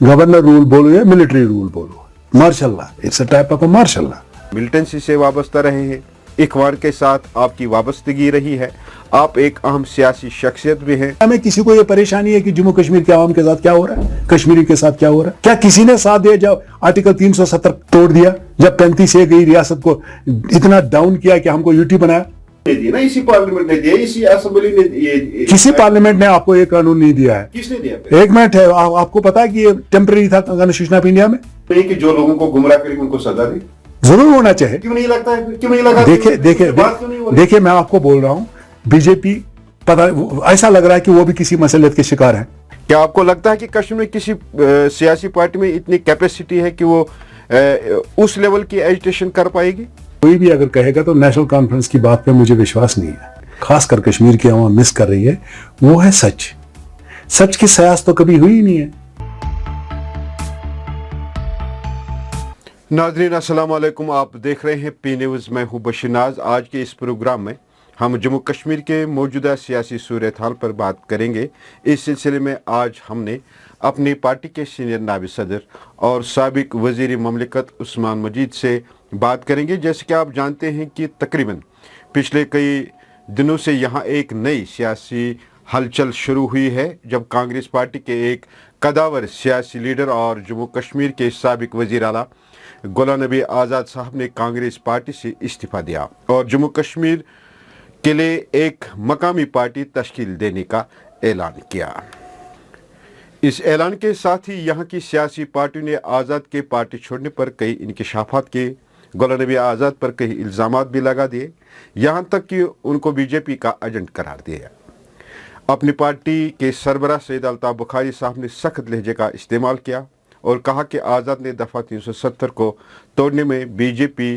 Governor rule बोलो या military rule बोलो, martial law, it's a type of a martial law. Militancy से वाबस्ता रहे हैं, इखवान के साथ आपकी वाबस्तगी रही है, आप एक अहम सियासी शख्सियत भी हैं। हमें किसी को ये परेशानी है कि जम्मू कश्मीर के आवाम के साथ क्या हो रहा है, कश्मीरी के साथ क्या हो रहा है? क्या किसी ने साथ दिया जब आर्टिकल 370 तोड़ दिया, जब 35 गई रियासत को इतना डाउन किया कि हमको यूटी बनाया? ना इसी पार्लियामेंट ने दिया, इसी असेंबली ने ये किसी पार्लियामेंट ने आपको ये कानून नहीं दिया है। किसने दिया? एक मिनट है, आपको पता है कि ये टेम्पररी था कॉन्स्टिट्यूशन ऑफ इंडिया में? नहीं कि जो लोगों को गुमराह करें उनको सजा दी। जरूर होना चाहिए। क्यों नहीं लगता है? क्यों नहीं लगा? देखिए मैं आपको बोल रहा हूँ, बीजेपी पता ऐसा लग रहा है कि वो भी किसी मसलियत के शिकार है। क्या आपको लगता है कि कश्मीर में किसी सियासी पार्टी में इतनी कैपेसिटी है कि वो उस लेवल की एजिटेशन कर पाएगी? कोई भी अगर कहेगा तो नेशनल कॉन्फ्रेंस की बात पे मुझे विश्वास नहीं है। खासकर कश्मीर की आवाम मिस कर रही है, वो है सच। सच की सयास तो कभी हुई ही नहीं है। नाज़रीन अस्सलाम वालेकुम, आप देख रहे हैं पी न्यूज़, मैं हूं बशीर नाज। आज के इस प्रोग्राम में हम जम्मू कश्मीर के मौजूदा सियासी सूरत हाल पर बात करेंगे। इस सिलसिले में आज हमने अपनी पार्टी के सीनियर नायब सदर और साबिक वज़ीर ममलिकत उस्मान मजीद से बात करेंगे। जैसे कि आप जानते हैं कि तकरीबन पिछले कई दिनों से यहाँ एक नई सियासी हलचल शुरू हुई है, जब कांग्रेस पार्टी के एक कदावर सियासी लीडर और जम्मू कश्मीर के साबिक वज़ीर आला गुलाम नबी आज़ाद साहब ने कांग्रेस पार्टी से इस्तीफ़ा दिया और जम्मू कश्मीर के लिए एक मकामी पार्टी तश्कील देने का ऐलान किया। इस ऐलान के साथ ही यहाँ की सियासी पार्टियों ने आज़ाद के पार्टी छोड़ने पर कई इंकशाफात किए, गुलाम नबी आज़ाद पर कई इल्ज़ामात भी लगा दिए, यहाँ तक कि उनको बीजेपी का एजेंट करार दिया। अपनी पार्टी के सरबराह सैयद अल्ताफ़ बुखारी साहब ने सख्त लहजे का इस्तेमाल किया और कहा कि आज़ाद ने दफ़ा 370 को तोड़ने में बीजेपी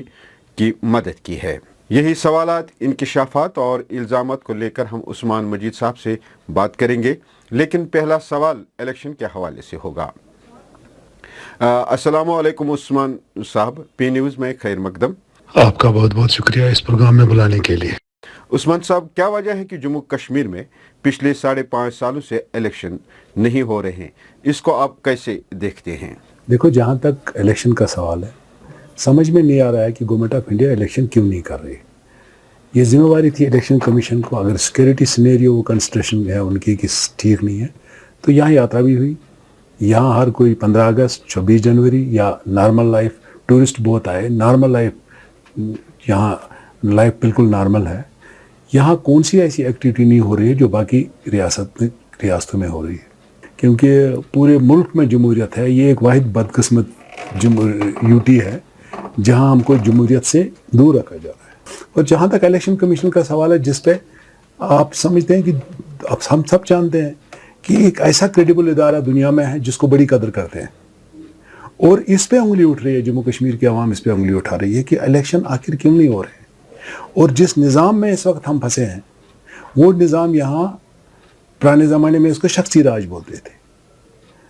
की मदद की है। यही सवालात, इंकशाफात और इल्ज़ामात को लेकर हम उस्मान मजीद साहब से बात करेंगे, लेकिन पहला सवाल इलेक्शन के हवाले से होगा। अस्सलाम वालेकुम उस्मान साहब, पी न्यूज़ में खैर मकदम। आपका बहुत बहुत शुक्रिया इस प्रोग्राम में बुलाने के लिए। उस्मान साहब, क्या वजह है कि जम्मू कश्मीर में पिछले 5.5 सालों से इलेक्शन नहीं हो रहे हैं? इसको आप कैसे देखते हैं? देखो, जहाँ तक इलेक्शन का सवाल है, समझ में नहीं आ रहा है कि गवर्नमेंट ऑफ इंडिया इलेक्शन क्यों नहीं कर रही। ये जिम्मेवारी थी इलेक्शन कमीशन को। अगर सिक्योरिटी सिनेरियो वो कंसिडरेशन है उनकी कि ठीक नहीं है, तो यहाँ यात्रा भी हुई। यहाँ हर कोई 15 अगस्त 26 जनवरी या नॉर्मल लाइफ, टूरिस्ट बहुत आए, नॉर्मल लाइफ, यहाँ लाइफ बिल्कुल नॉर्मल है। यहाँ कौन सी ऐसी एक्टिविटी नहीं हो रही है जो बाकी रियासतों में हो रही है, क्योंकि पूरे मुल्क में जमहूरियत है। ये एक वाहिद बदकिस्मत यूटी है जहाँ हमको जमहूरियत से दूर रखा जा रहा है। और जहाँ तक इलेक्शन कमीशन का सवाल है, जिस पे आप समझते हैं कि अब हम सब जानते हैं कि एक ऐसा क्रेडिबल इदारा दुनिया में है जिसको बड़ी कदर करते हैं, और इस पे उंगली उठ रही है, जम्मू कश्मीर की आवाम इस पे उंगली उठा रही है कि इलेक्शन आखिर क्यों नहीं हो रहे हैं। और जिस निज़ाम में इस वक्त हम फंसे हैं, वो निज़ाम यहाँ पुराने ज़माने में इसको शख्सी राज बोलते थे।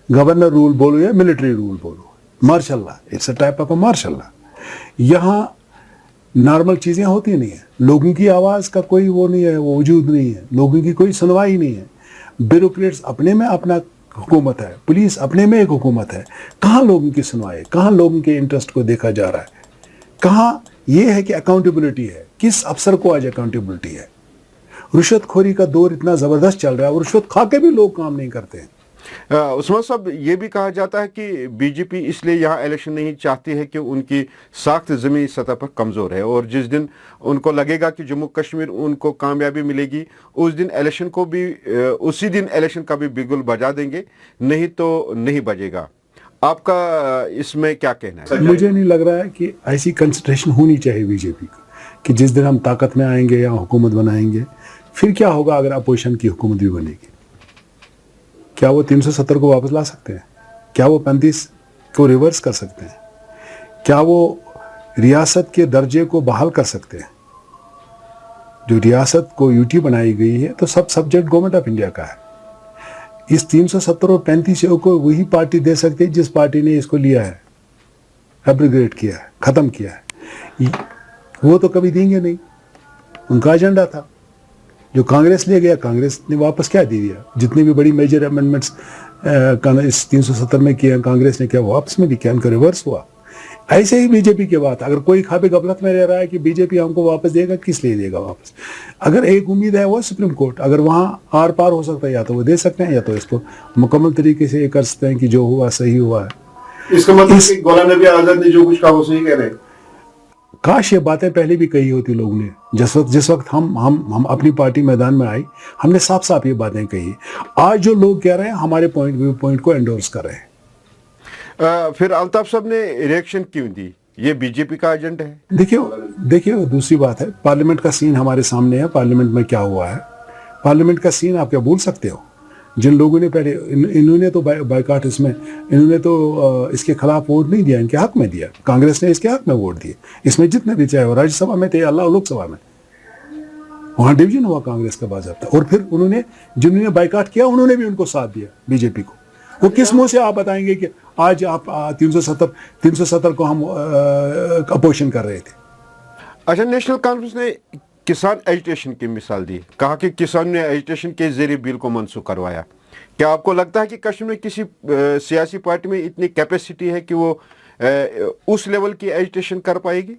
गवर्नर रूल बोलो या मिलिट्री रूल बोलो, martial law, it's a type of a martial law. यहाँ नॉर्मल चीज़ें होती नहीं है, लोगों की आवाज़ का कोई वो नहीं है, वो वजूद नहीं है, लोगों की कोई सुनवाई नहीं है। ब्यूरोक्रेट्स अपने में अपना हुकूमत है, पुलिस अपने में एक हुकूमत है। कहाँ लोगों की सुनवाई, कहाँ लोगों के इंटरेस्ट को देखा जा रहा है, कहाँ ये है कि अकाउंटेबिलिटी है, किस अफसर को आज अकाउंटेबिलिटी है। रुश्वतखोरी का दौर इतना ज़बरदस्त चल रहा है और रुश्वत खा के भी लोग काम नहीं करते हैं। उस्मान साहब, ये भी कहा जाता है कि बीजेपी इसलिए यहाँ इलेक्शन नहीं चाहती है कि उनकी साख्त ज़मीनी सतह पर कमज़ोर है, और जिस दिन उनको लगेगा कि जम्मू कश्मीर उनको कामयाबी मिलेगी, उस दिन इलेक्शन को भी उसी दिन इलेक्शन का भी बिगुल बजा देंगे, नहीं तो नहीं बजेगा। आपका इसमें क्या कहना है? मुझे नहीं लग रहा है कि ऐसी कंसिडरेशन होनी चाहिए बीजेपी को कि जिस दिन हम ताकत में आएंगे या हुकूमत बनाएंगे, फिर क्या होगा अगर अपोजिशन की हुकूमत भी बनेगी? क्या वो 370 को वापस ला सकते हैं? क्या वो 35 को रिवर्स कर सकते हैं? क्या वो रियासत के दर्जे को बहाल कर सकते हैं? जो रियासत को यूटी बनाई गई है, तो सब सब्जेक्ट गवर्नमेंट ऑफ इंडिया का है। इस 370 और 35 को वही पार्टी दे सकती है जिस पार्टी ने इसको लिया है, एब्रिगेट किया है, ख़त्म किया है। वो तो कभी देंगे नहीं, उनका एजेंडा था। जो कांग्रेस ले गया, कांग्रेस ने वापस क्या दे दिया? जितनी भी बड़ी मेजर अमेंडमेंट्स اس 370 میں کیا, کانگریس نے کیا واپس میں بھی کیا, ان کا ریورس ہوا. ایسے ہی بی جے پی کی بات, اگر کوئی خواب غفلت میں رہ رہا ہے کہ بی جے پی ہم کو واپس دے گا, کس لیے دے گا واپس؟ اگر ایک امید ہے وہ سپریم کورٹ, اگر وہاں آر پار ہو سکتا ہے یا تو وہ دے سکتے ہیں یا تو اس کو مکمل طریقے سے یہ کر سکتے ہیں کہ جو ہوا صحیح ہوا ہے. اس کا مطلب کہ غلام نبی آزاد نے جو کچھ کہا وہ صحیح کہہ رہے ہیں. کاش یہ باتیں پہلے بھی کہی ہوتی لوگوں نے. جس وقت ہم اپنی پارٹی میدان میں آئی, ہم نے صاف صاف یہ باتیں کہی. آج جو لوگ کہہ رہے ہیں ہمارے پوائنٹ کو انڈورس کر رہے ہیں. پھر الطاف صاحب نے ریئیکشن کیوں دی؟ یہ بی جے پی کا ایجنڈا ہے. دیکھیے دوسری بات ہے, پارلیمنٹ کا سین ہمارے سامنے ہے. پارلیمنٹ میں کیا ہوا ہے, پارلیمنٹ کا سین آپ کیا بھول سکتے ہو؟ جن لوگوں نے پہلے انہوں نے تو بائیکاٹ انہوں نے تو اس کے خلاف ووٹ نہیں دیا, ان کے حق میں دیا. کانگریس نے اس کے حق میں ووٹ دیے. اس میں جتنے بھی چاہے وہ راجیہ سبھا میں تھے یا لوک سبھا میں, وہاں ڈویژن ہوا کانگریس کا باضابطہ. اور پھر جنہوں نے بائیکاٹ کیا انہوں نے بھی ان کو ساتھ دیا بی جے پی کو. وہ کس منہ سے آپ بتائیں گے کہ آج آپ 370 کو ہم اپوزیشن کر رہے تھے؟ اچھا, نیشنل کانفرنس نے کسان ایجوٹیشن کی مثال دی, کہا کہ کسانوں نے ایجوٹیشن کے ذریعے بل کو منسوخ کروایا. کیا آپ کو لگتا ہے کہ کشمیر میں کسی سیاسی پارٹی میں اتنی کیپیسٹی ہے کہ وہ اس لیول کی ایجوٹیشن کر پائے گی؟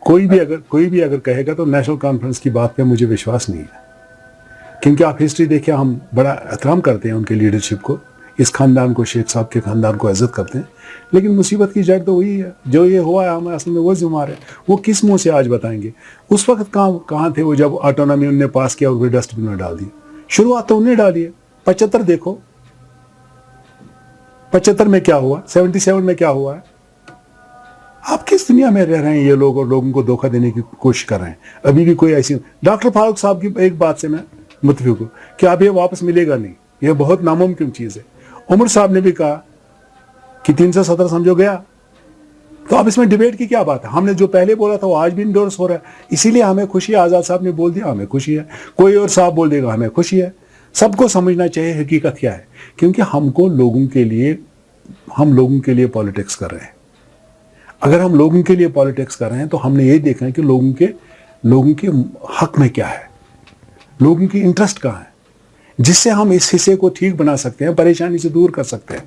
کوئی بھی اگر کہے گا تو نیشنل کانفرنس کی بات پہ مجھے وشواس نہیں ہے, کیونکہ آپ ہسٹری دیکھیں, ہم بڑا احترام کرتے ہیں ان کے لیڈرشپ کو, اس خاندان کو, شیخ صاحب کے خاندان کو عزت کرتے ہیں. لیکن مصیبت کی جڑ تو وہی ہے, جو یہ ہوا ہے ہمیں اصل میں وہ ذمہ ہے. وہ کس منہ سے آج بتائیں گے؟ اس وقت کہاں تھے وہ جب آٹونومی انہوں نے پاس کیا اور وہ ڈسٹ بن میں ڈال دی؟ شروعات تو انہیں ڈالی ہے. 75 دیکھو, 75 میں کیا ہوا, 77 میں کیا ہوا ہے. آپ کس دنیا میں رہ رہے ہیں یہ لوگ, اور لوگوں کو دھوکہ دینے کی کوشش کر رہے ہیں. ابھی بھی کوئی ایسی, ڈاکٹر فاروق صاحب کی ایک بات سے میں متفق ہوں کہ اب یہ واپس ملے گا نہیں, یہ بہت ناممکن چیز ہے. عمر صاحب نے بھی کہا کہ 370 سمجھو گیا, تو اب اس میں ڈیبیٹ کی کیا بات ہے؟ ہم نے جو پہلے بولا تھا وہ آج بھی انڈورس ہو رہا ہے. اسی لیے ہمیں خوشی ہے, آزاد صاحب نے بول دیا, ہمیں خوشی ہے. کوئی اور صاحب بول دے گا, ہمیں خوشی ہے. سب کو سمجھنا چاہیے حقیقت کیا ہے, کیونکہ ہم لوگوں کے لیے پالیٹکس کر رہے ہیں. اگر ہم لوگوں کے لیے پالیٹکس کر رہے ہیں تو ہم نے یہ دیکھنا ہے کہ لوگوں کے حق میں کیا ہے, لوگوں کی انٹرسٹ کہاں ہے, جس سے ہم اس حصے کو ٹھیک بنا سکتے ہیں, پریشانی سے دور کر سکتے ہیں.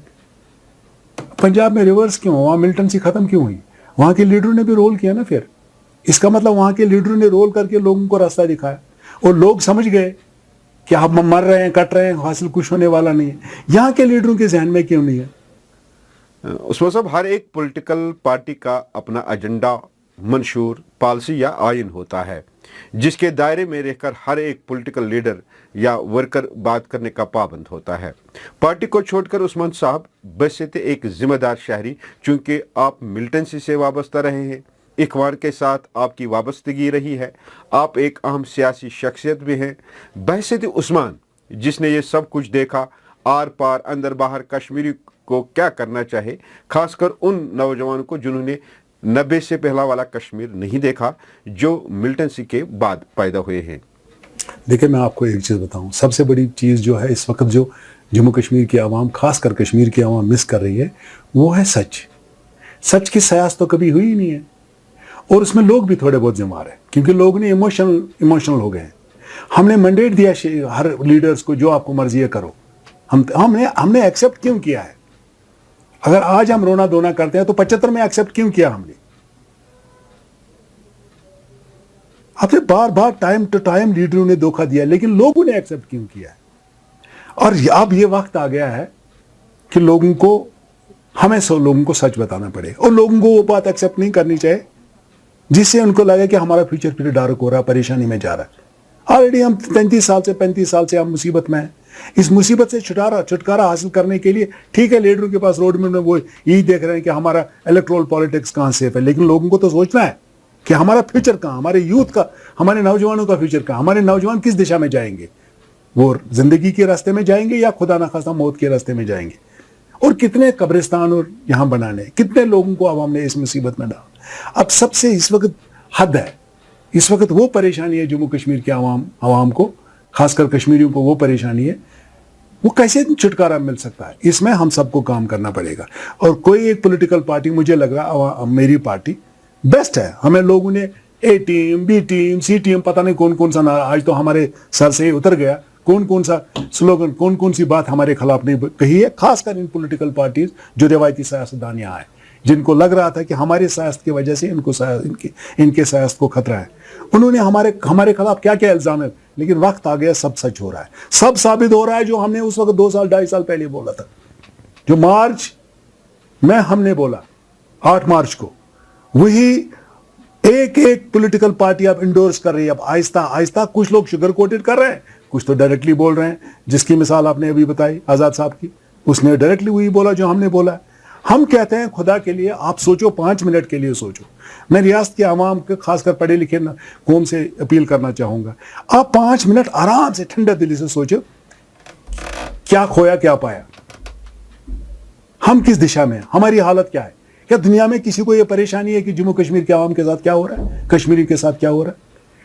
پنجاب میں ریورس کیوں, وہاں ملٹنسی ختم کیوں ہوئی؟ وہاں کے لیڈروں نے بھی رول کیا نا. پھر اس کا مطلب وہاں کے لیڈروں نے رول کر کے لوگوں کو راستہ دکھایا, اور لوگ سمجھ گئے کہ ہم مر رہے ہیں, کٹ رہے ہیں, حاصل کچھ ہونے والا نہیں ہے. یہاں کے لیڈروں کے ذہن میں کیوں نہیں ہے؟ عثمان صاحب, ہر ایک پولیٹیکل پارٹی کا اپنا ایجنڈا, منشور, پالیسی یا آئین ہوتا ہے, جس کے دائرے میں رہ کر ہر ایک پولیٹیکل لیڈر یا ورکر بات کرنے کا پابند ہوتا ہے. پارٹی کو چھوڑ کر عثمان صاحب بحیثیت ایک ذمہ دار شہری, چونکہ آپ ملٹنسی سے وابستہ رہے ہیں, اخوان کے ساتھ آپ کی وابستگی رہی ہے, آپ ایک اہم سیاسی شخصیت بھی ہیں, بحیثیت عثمان جس نے یہ سب کچھ دیکھا, آر پار اندر باہر کشمیری کو کیا کرنا چاہے, خاص کر ان نوجوانوں کو جنہوں نے 90 سے پہلا والا کشمیر نہیں دیکھا, جو ملٹنسی کے بعد پیدا ہوئے ہیں. دیکھیں, میں آپ کو ایک چیز بتاؤں, سب سے بڑی چیز جو ہے اس وقت جو جموں کشمیر کی عوام, خاص کر کشمیر کی عوام مس کر رہی ہے, وہ ہے سچ. سچ کی سیاست تو کبھی ہوئی ہی نہیں ہے, اور اس میں لوگ بھی تھوڑے بہت ذمہ دار ہیں, کیونکہ لوگ نے ایموشنل ہو گئے ہیں. ہم نے مینڈیٹ دیا ہر لیڈرز کو, جو آپ کو مرضی ہے کرو. ہم نے ایکسیپٹ کیوں کیا ہے؟ اگر آج ہم رونا دھونا کرتے ہیں تو 75 میں ایکسیپٹ کیوں کیا ہم نے؟ آپ نے بار بار ٹائم ٹو ٹائم لیڈروں نے دھوکہ دیا, لیکن لوگوں نے ایکسیپٹ کیوں کیا ہے؟ اور اب یہ وقت آ گیا ہے کہ ہمیں لوگوں کو سچ بتانا پڑے, اور لوگوں کو وہ بات ایکسیپٹ نہیں کرنی چاہیے جس سے ان کو لگے کہ ہمارا فیوچر پھر ڈارک ہو رہا ہے, پریشانی میں جا رہا ہے. آلریڈی ہم 35 سال سے ہم مصیبت میں ہیں. اس مصیبت سے چھٹکارا حاصل کرنے کے لیے ٹھیک ہے, لیڈروں کے پاس روڈ میں وہ یہی دیکھ رہے ہیں کہ ہمارا الیکٹرول پالیٹکس کہاں سیف ہے, لیکن لوگوں کو تو سوچنا ہے کہ ہمارا فیوچر کہاں, ہمارے یوتھ کا, ہمارے نوجوانوں کا فیوچر کہاں, ہمارے نوجوان کس دشا میں جائیں گے؟ وہ زندگی کے راستے میں جائیں گے یا خدا نخواستہ موت کے راستے میں جائیں گے؟ اور کتنے قبرستان اور یہاں بنانے, کتنے لوگوں کو عوام نے اس مصیبت میں ڈالا. اب سب سے اس وقت حد ہے, اس وقت وہ پریشانی ہے جموں کشمیر کے عوام کو, خاص کر کشمیریوں کو وہ پریشانی ہے, وہ کیسے چھٹکارا مل سکتا ہے؟ اس میں ہم سب کو کام کرنا پڑے گا. اور کوئی ایک پولیٹیکل پارٹی, مجھے لگ رہا میری پارٹی بیسٹ ہے. ہمیں لوگوں نے A team, B team, C team, پتہ نہیں کون کون سا, آج تو ہمارے سر سے ہی اتر گیا, कौन कौन सा स्लोगन, कौन कौन सी बात हमारे खिलाफ नहीं कही है, खासकर इन पॉलिटिकल पार्टीज जो रिवायती सियासतदान यहाँ है, जिनको लग रहा था कि हमारी सियासत की वजह से इनके सियासत को खतरा है। उन्होंने हमारे खिलाफ क्या क्या इल्जाम है, लेकिन वक्त आ गया, सब सच हो रहा है, सब साबित हो रहा है जो हमने उस वक्त 2 साल 2.5 साल पहले बोला था। जो मार्च में हमने बोला 8 मार्च को, वही एक एक पॉलिटिकल पार्टी अब इंडोर्स कर रही है। अब आहिस्ता आहिस्ता कुछ लोग शुगर कोटेड कर रहे हैं, कुछ तो डायरेक्टली बोल रहे हैं, जिसकी मिसाल आपने अभी बताई आजाद साहब की, उसने डायरेक्टली वही बोला जो हमने बोला। हम कहते हैं खुदा के लिए आप सोचो, 5 मिनट के लिए सोचो। मैं रियासत के आवाम के खासकर पढ़े लिखे कौम से अपील करना चाहूंगा, आप 5 मिनट आराम से ठंडा दिली से सोचो, क्या खोया क्या पाया, हम किस दिशा में, हमारी हालत क्या है। क्या दुनिया में किसी को यह परेशानी है कि जम्मू कश्मीर के आवाम के साथ क्या हो रहा है, कश्मीरी के साथ क्या हो रहा है?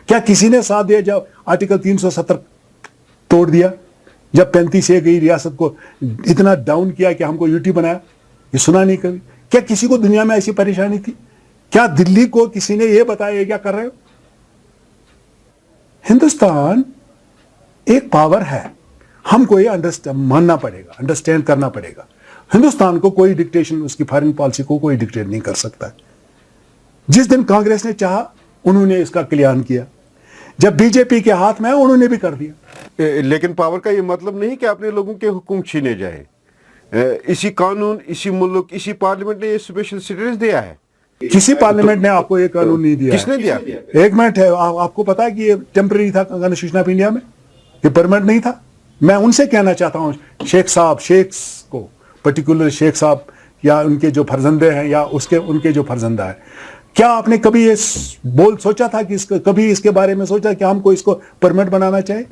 क्या किसी ने साथ दिया जब आर्टिकल 370 तोड़ दिया, जब 35A गई रियासत को इतना डाउन किया कि हमको यूटी बनाया? ये सुना नहीं कभी। क्या किसी को दुनिया में ऐसी परेशानी थी? क्या दिल्ली को किसी ने यह बताया क्या कर रहे हो? हिंदुस्तान एक पावर है, हमको ये मानना पड़ेगा, अंडरस्टैंड करना पड़ेगा। हिंदुस्तान को कोई डिक्टेशन, उसकी फॉरेन पॉलिसी को कोई डिक्टेट नहीं कर सकता। जिस दिन कांग्रेस ने चाहा उन्होंने इसका कल्याण किया, जब बीजेपी के हाथ में है उन्होंने भी कर दिया। लेकिन पावर का ये मतलब नहीं कि अपने लोगों के हुक्म छीने जाए। इसी कानून, इसी मुल्क, इसी पार्लियामेंट ने ये स्पेशल स्टेटस दिया है। किसी पार्लियामेंट ने आपको ये कानून नहीं दिया। किसने दिया? एक मिनट है, आपको पता है कि ये टेम्पररी था कॉन्स्टिट्यूशन ऑफ इंडिया में, ये परमानेंट नहीं था। मैं उनसे कहना चाहता हूं, शेख साहब, शेख्स को पर्टिकुलर शेख साहब या उनके जो फर्जंदे हैं या उनके जो फर्जंदा है, क्या आपने कभी ये सोचा था कि कभी इसके बारे में सोचा कि हमको इसको परमानेंट बनाना चाहिए?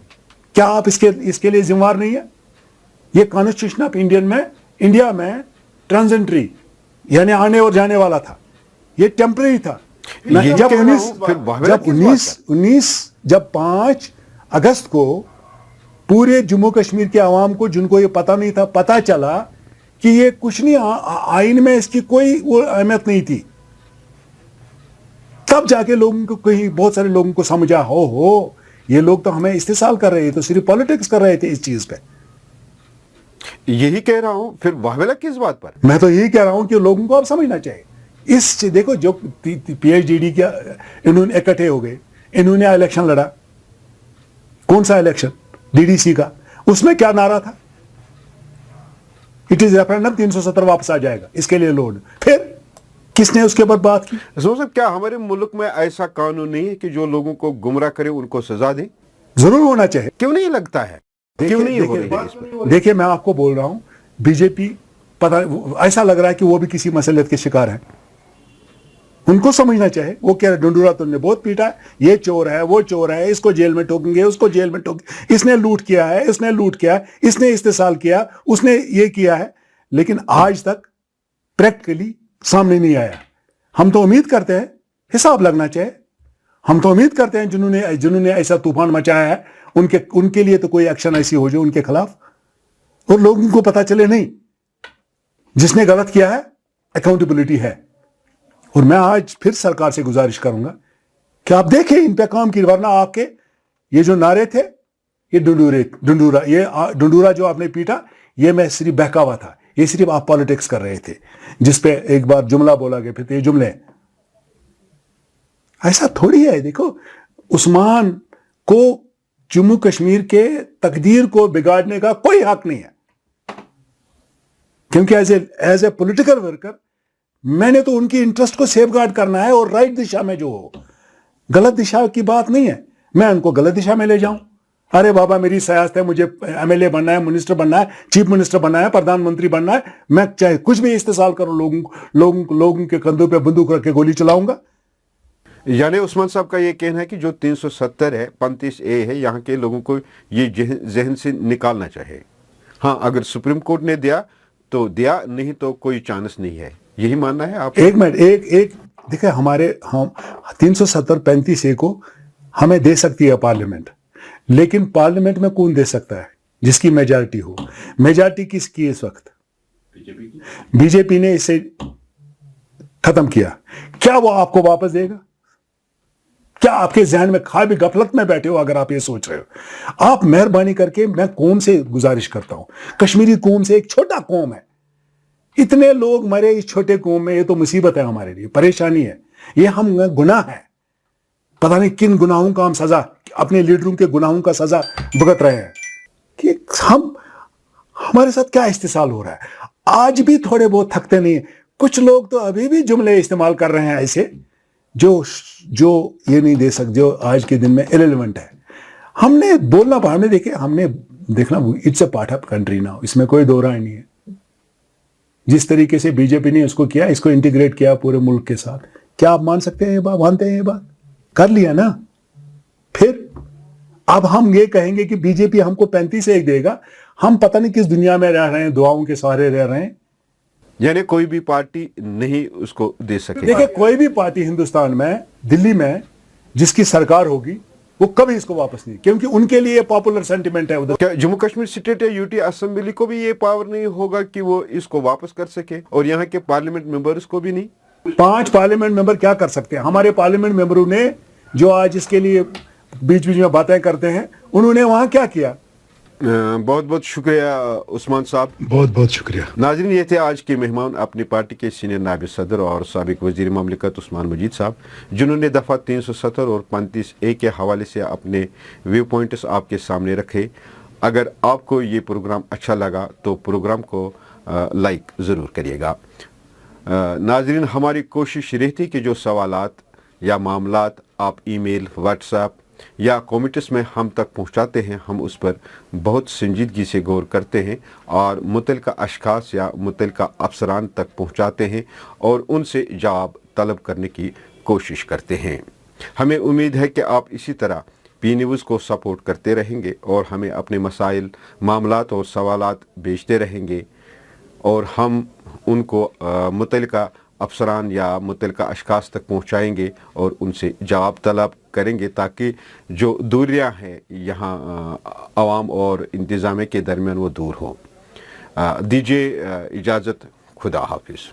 क्या आप इसके लिए जिम्मेवार नहीं है? ये कॉन्स्टिट्यूशन ऑफ इंडिया में ट्रांजेंटरी यानी आने और जाने वाला था, ये टेम्पररी था। जब 5 अगस्त को पूरे जम्मू कश्मीर के आवाम को, जिनको ये पता नहीं था, पता चला कि ये कुछ नहीं, आइन में इसकी कोई वो अहमियत नहीं थी, तब जाके लोगों को, कहीं बहुत सारे लोगों को समझा, हो ये लोग तो हमें इस्तेसाल कर रहे थे, तो सिर्फ पॉलिटिक्स कर रहे थे इस चीज पे। यही कह रहा हूं, फिर वाहवेला किस बात पर? मैं तो यही कह रहा हूं कि लोगों को अब समझना चाहिए। इस देखो, जो PhD क्या इन्होंने इकट्ठे हो गए, इन्होंने इलेक्शन लड़ा। कौन सा इलेक्शन? DDC का। उसमें क्या नारा था? इट इज रेफरेंडम, 370 वापस आ जाएगा, इसके लिए लोड। फिर किसने उसके ऊपर बात की? साहब, क्या हमारे मुल्क में ऐसा कानून नहीं है कि जो लोगों को गुमराह करे उनको सजा दे? जरूर होना चाहिए। क्यों नहीं लगता है? क्यों नहीं हो रही है? देखिए, मैं आपको बोल रहा हूं, बीजेपी पता ऐसा लग रहा है कि वो भी किसी मसलियत के शिकार है। उनको समझना चाहिए। वो कह रहे डंडूरा तुमने बहुत पीटा है, ये चोर है, वो चोर है, इसको जेल में ठोकेंगे, उसको जेल में ठोकेंगे, इसने लूट किया है, इसने लूट किया, इसने इस्तेसाल किया, उसने ये किया है, लेकिन आज तक प्रैक्टिकली सामने नहीं आया। हम तो उम्मीद करते हैं हिसाब लगना चाहिए। हम तो उम्मीद करते हैं जिन्होंने ऐसा तूफान मचाया है, उनके लिए तो कोई एक्शन ऐसी हो जाए उनके खिलाफ, और लोगों को पता चले नहीं, जिसने गलत किया है अकाउंटेबिलिटी है। और मैं आज फिर सरकार से गुजारिश करूंगा कि आप देखें इन पे काम की, वरना आपके ये जो नारे थे, ये डंडूरा जो आपने पीटा, ये मैं सिर्फ बहकावा था, ये सिर्फ आप पॉलिटिक्स कर रहे थे, जिसपे एक बार जुमला बोला गया, फिर ये जुमले। ऐसा थोड़ी है। देखो, उस्मान को जम्मू कश्मीर के तकदीर को बिगाड़ने का कोई हक नहीं है, क्योंकि एज ए पॉलिटिकल वर्कर मैंने तो उनकी इंटरेस्ट को सेफगार्ड करना है, और राइट दिशा में जो हो, गलत दिशा की बात नहीं है। मैं उनको गलत दिशा में ले जाऊं? अरे बाबा, मेरी सियासत है, मुझे MLA बनना है, मिनिस्टर बनना है, चीफ मिनिस्टर बनना है, प्रधानमंत्री बनना है, मैं चाहे कुछ भी इस्तेसाल करूं, लोगों के कंधों पे बंदूक रख के गोली चलाऊंगा। यानी उस्मान साहब का ये कहना है कि जो 370 है, 35A है, यहाँ के लोगों को ये जहन से निकालना चाहिए। हाँ, अगर सुप्रीम कोर्ट ने दिया तो दिया, नहीं तो कोई चांस नहीं है, यही मानना है आप? एक मिनट, एक देखिए, हम 370 35A को हमें दे सकती है पार्लियामेंट, लेकिन पार्लियामेंट में कौन दे सकता है? जिसकी मेजॉरिटी हो। मेजॉरिटी किसकी इस वक्त? बीजेपी ने इसे खत्म किया। क्या वो आपको वापस देगा? क्या आपके जहन में ख्वाब गफलत में बैठे हो अगर आप ये सोच रहे हो? आप मेहरबानी करके, मैं कौम से गुजारिश करता हूं, कश्मीरी कौम से, एक छोटा कौम है, इतने लोग मरे इस छोटे कौम में, ये तो मुसीबत है हमारे लिए, परेशानी है, ये हम गुनाह है, पता नहीं किन गुनाहों का हम सजा, अपने लीडरों के गुनाहों का सजा भुगत रहे हैं कि हमारे साथ क्या इस्तेसाल हो रहा है। आज भी थोड़े बहुत थकते नहीं, कुछ लोग तो अभी भी जुमले इस्तेमाल कर रहे हैं ऐसे जो ये नहीं दे सकते, जो आज के दिन में इरेलेवेंट है। हमने बोलना, हमने देखना, it's a part of country now, इसमें कोई दो राय नहीं है। जिस तरीके से बीजेपी ने इसको किया, इसको इंटीग्रेट किया पूरे मुल्क के साथ, क्या आप मान सकते हैं ये बात, मानते हैं ये बात? कर लिया ना। फिर अब हम ये कहेंगे कि बीजेपी हमको 35 देगा, हम पता नहीं किस दुनिया में रह रहे हैं, दुआओं के सहारे रह रहे हैं। यानी कोई भी पार्टी नहीं उसको दे सके। देखिए, कोई भी पार्टी हिंदुस्तान में, दिल्ली में जिसकी सरकार होगी, वो कभी इसको वापस नहीं, क्योंकि उनके लिए पॉपुलर सेंटिमेंट है उधर। क्या जम्मू कश्मीर स्टेट या यूटी असेंबली को भी ये पावर नहीं होगा कि वो इसको वापस कर सके, और यहाँ के पार्लियामेंट मेंबर्स को भी नहीं? 5 पार्लियामेंट मेंबर क्या कर सकते हैं? हमारे पार्लियामेंट मेंबरों ने, जो आज इसके लिए बीच बीच में बातें करते हैं, उन्होंने वहां क्या किया? बहुत बहुत शुक्रिया उस्मान साहब, बहुत बहुत शुक्रिया। नाज़रीन, ये थे आज के मेहमान, अपनी पार्टी के सीनियर नायब सदर और साबिक वज़ीर ममलिकत उस्मान मजीद साहब, जिन्होंने दफ़ा 370 और 35A के हवाले से अपने व्यू पॉइंट्स आपके सामने रखे। अगर आपको ये प्रोग्राम अच्छा लगा तो प्रोग्राम को लाइक ज़रूर करिएगा। नाज़रीन, हमारी कोशिश रहती कि जो सवालात या मामलात आप ईमेल, व्हाट्सएप या कमेंट्स में हम तक पहुंचाते हैं, हम उस पर बहुत संजीदगी से गौर करते हैं और मुतल्लिका अशखास या मुतल्लिका अफसरान तक पहुंचाते हैं और उनसे जवाब तलब करने की कोशिश करते हैं। हमें उम्मीद है कि आप इसी तरह पी न्यूज़ को सपोर्ट करते रहेंगे और हमें अपने मसाइल, मामलात और सवालात भेजते रहेंगे और हम उनको मुतल्लिका अफसरान या मुतल्लिका अशखास तक पहुँचाएँगे और उनसे जवाब तलब करेंगे, ताकि जो दूरियां हैं यहाँ अवाम और इंतज़ामिया के दरमियान वो दूर हो। दीजिए इजाज़त, खुदा हाफिज़।